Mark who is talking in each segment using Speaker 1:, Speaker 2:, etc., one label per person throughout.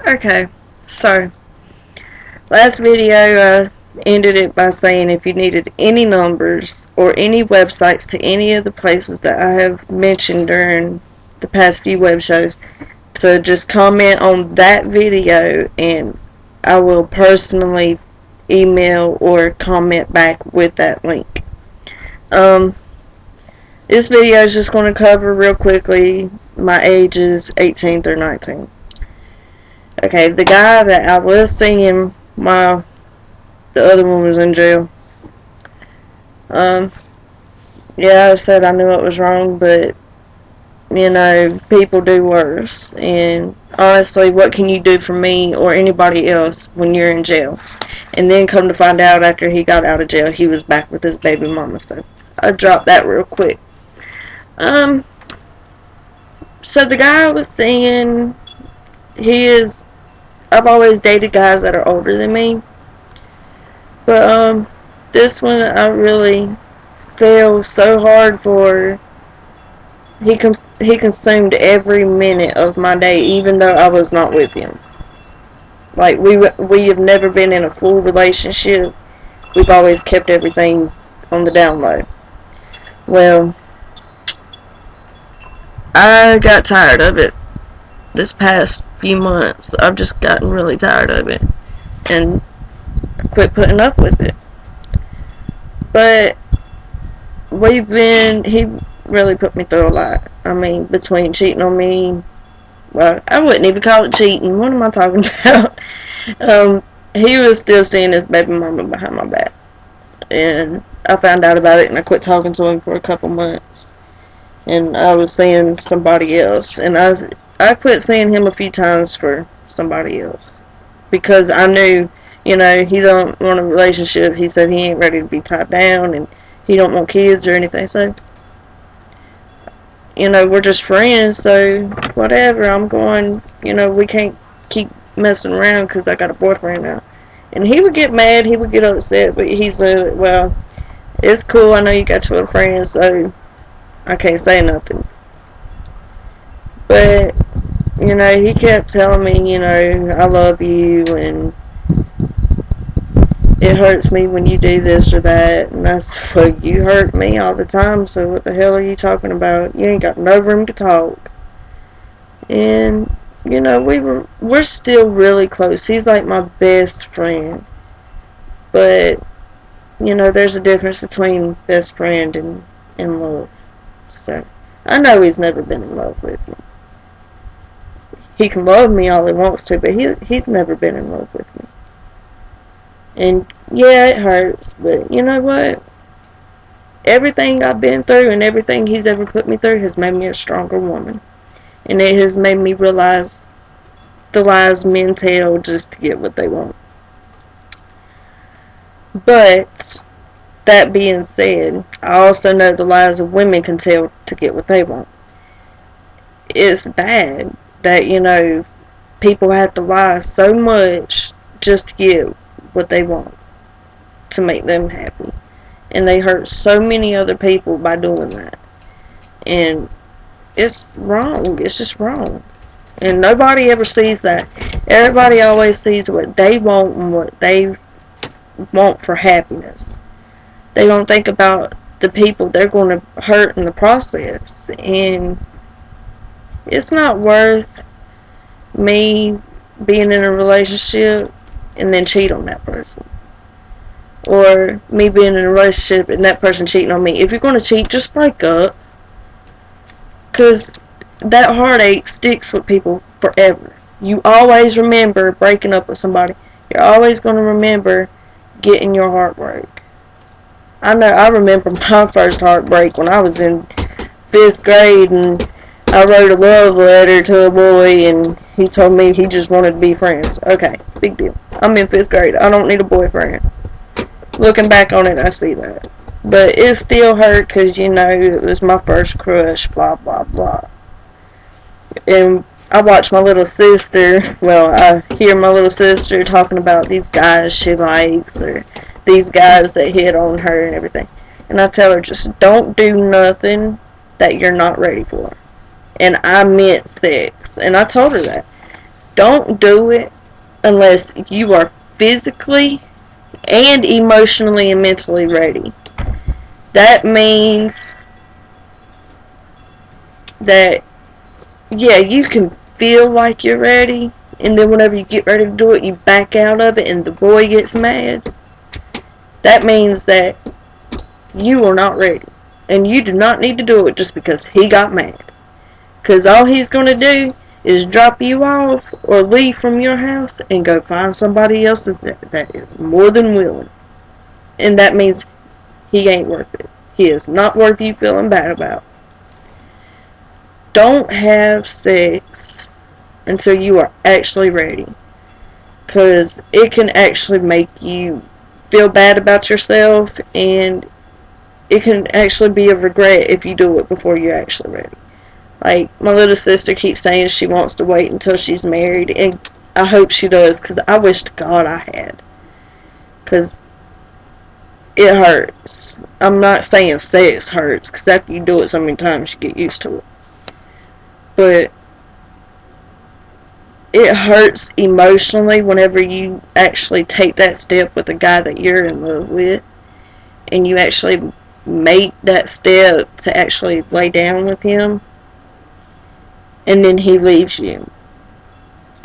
Speaker 1: Okay, so last video I ended it by saying if you needed any numbers or any websites to any of the places that I have mentioned during the past few web shows, so just comment on that video and I will personally email or comment back with that link. Um, this video is just going to cover real quickly my ages 18 through 19. Okay, the guy that I was seeing while the other one was in jail. Um, yeah, I said I knew it was wrong, but people do worse. And honestly, what can you do for me or anybody else when you're in jail? And then come to find out after he got out of jail, he was back with his baby mama. So I dropped that real quick. Um, so the guy I was seeing, I've always dated guys that are older than me. But, this one I really feel so hard for. He consumed every minute of my day, even though I was not with him. Like, we have never been in a full relationship. We've always kept everything on the down low. Well, I got tired of it this past few months. I've just gotten really tired of it and quit putting up with it. But he really put me through a lot. I mean, between cheating on me, well, I wouldn't even call it cheating. What am I talking about? He was still seeing his baby mama behind my back. And I found out about it and I quit talking to him for a couple months. And I was seeing somebody else. And I quit seeing him a few times for somebody else. Because I knew, he don't want a relationship. He said he ain't ready to be tied down and he don't want kids or anything. So, we're just friends. So, whatever. I'm going, we can't keep messing around because I got a boyfriend now. And he would get mad. He would get upset. But he's like, well, it's cool. I know you got your little friends. So, I can't say nothing. But, he kept telling me, I love you and it hurts me when you do this or that. And I said, well, you hurt me all the time, so what the hell are you talking about? You ain't got no room to talk. And, we're still really close. He's like my best friend. But, there's a difference between best friend and love. So, I know he's never been in love with me. He can love me all he wants to, but he's never been in love with me. And yeah, it hurts, but you know what? Everything I've been through and everything he's ever put me through has made me a stronger woman. And it has made me realize the lies men tell just to get what they want. But, that being said, I also know the lies of women can tell to get what they want. It's bad that, people have to lie so much just to get what they want to make them happy. And they hurt so many other people by doing that. And it's wrong. It's just wrong. And nobody ever sees that. Everybody always sees what they want and what they want for happiness. They don't think about the people they're going to hurt in the process. And it's not worth me being in a relationship and then cheat on that person. Or me being in a relationship and that person cheating on me. If you're going to cheat, just break up. Because that heartache sticks with people forever. You always remember breaking up with somebody. You're always going to remember getting your heart broke. I remember my first heartbreak when I was in 5th grade and I wrote a love letter to a boy and he told me he just wanted to be friends. Okay, big deal. I'm in 5th grade. I don't need a boyfriend. Looking back on it, I see that. But it still hurt because, it was my first crush, blah, blah, blah. And I watch my little sister, I hear my little sister talking about these guys she likes or these guys that hit on her and everything. And I tell her, just don't do nothing that you're not ready for. And I meant sex. And I told her that. Don't do it unless you are physically and emotionally and mentally ready. That means that, yeah, you can feel like you're ready, and then whenever you get ready to do it, you back out of it and the boy gets mad. That means that you are not ready, and you do not need to do it just because he got mad. Because all he's going to do is drop you off or leave from your house and go find somebody else that is more than willing. And that means he ain't worth it. He is not worth you feeling bad about. Don't have sex until you are actually ready. Because it can actually make you feel bad about yourself, and it can actually be a regret if you do it before you're actually ready. Like, my little sister keeps saying she wants to wait until she's married, and I hope she does, because I wish to God I had. Because it hurts. I'm not saying sex hurts, because after you do it so many times, you get used to it. But it hurts emotionally whenever you actually take that step with a guy that you're in love with, and you actually make that step to actually lay down with him, and then he leaves you.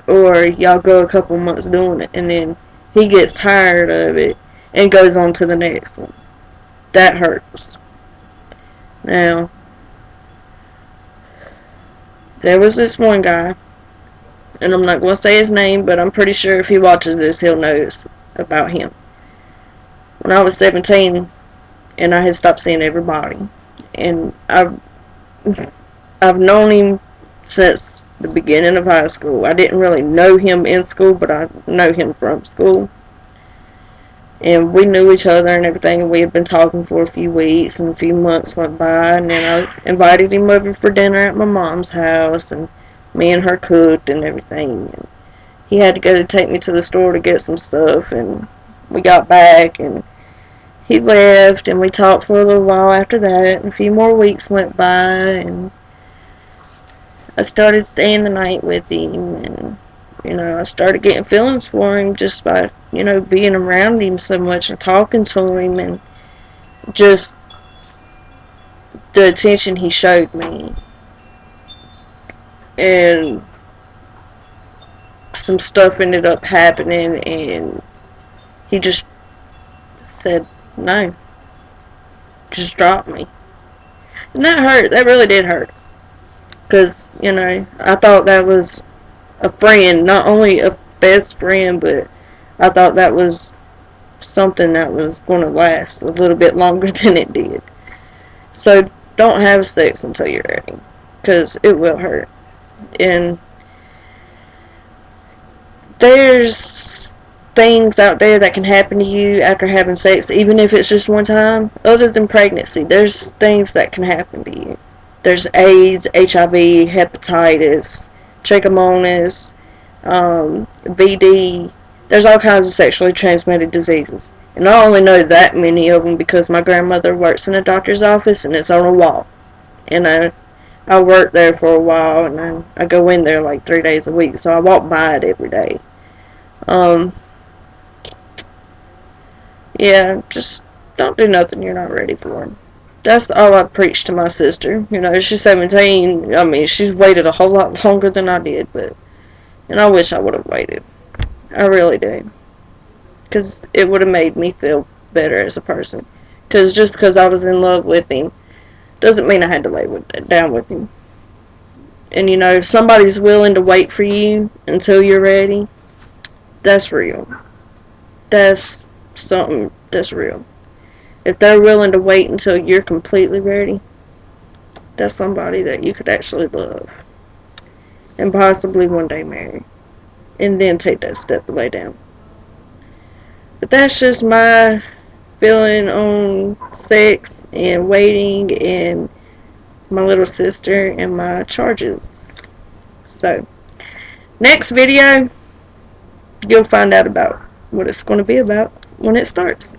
Speaker 1: Or y'all go a couple months doing it, and then he gets tired of it and goes on to the next one. That hurts. Now, there was this one guy, and I'm not going to say his name, but I'm pretty sure if he watches this, he'll know about him. When I was 17, and I had stopped seeing everybody, and I've known him since the beginning of high school. I didn't really know him in school, but I know him from school. And we knew each other and everything, and we had been talking for a few weeks, and a few months went by, and then I invited him over for dinner at my mom's house, and me and her cooked and everything. And he had to go to take me to the store to get some stuff, and we got back, and he left, and we talked for a little while after that, and a few more weeks went by, and I started staying the night with him, and I started getting feelings for him just by, being around him so much and talking to him, and just the attention he showed me. And some stuff ended up happening, and he just said, no, just drop me. And that hurt. That really did hurt. Because, I thought that was a friend, not only a best friend, but I thought that was something that was going to last a little bit longer than it did. So don't have sex until you're ready, because it will hurt. And there's things out there that can happen to you after having sex, even if it's just one time. Other than pregnancy, there's things that can happen to you. There's AIDS, HIV, hepatitis, trichomonas, VD. There's all kinds of sexually transmitted diseases. And I only know that many of them because my grandmother works in a doctor's office, and it's on a wall. And I worked there for a while, and I go in there like 3 days a week, so I walk by it every day. Yeah, just don't do nothing you're not ready for. That's all I preach to my sister. She's 17. I mean, she's waited a whole lot longer than I did, and I wish I would have waited. I really do. Because it would have made me feel better as a person. Because just because I was in love with him doesn't mean I had to lay down with him. And if somebody's willing to wait for you until you're ready, that's real. That's something that's real. If they're willing to wait until you're completely ready, that's somebody that you could actually love. And possibly one day marry. And then take that step to lay down. But that's just my feeling on sex and waiting and my little sister and my charges. So, next video, you'll find out about what it's going to be about when it starts.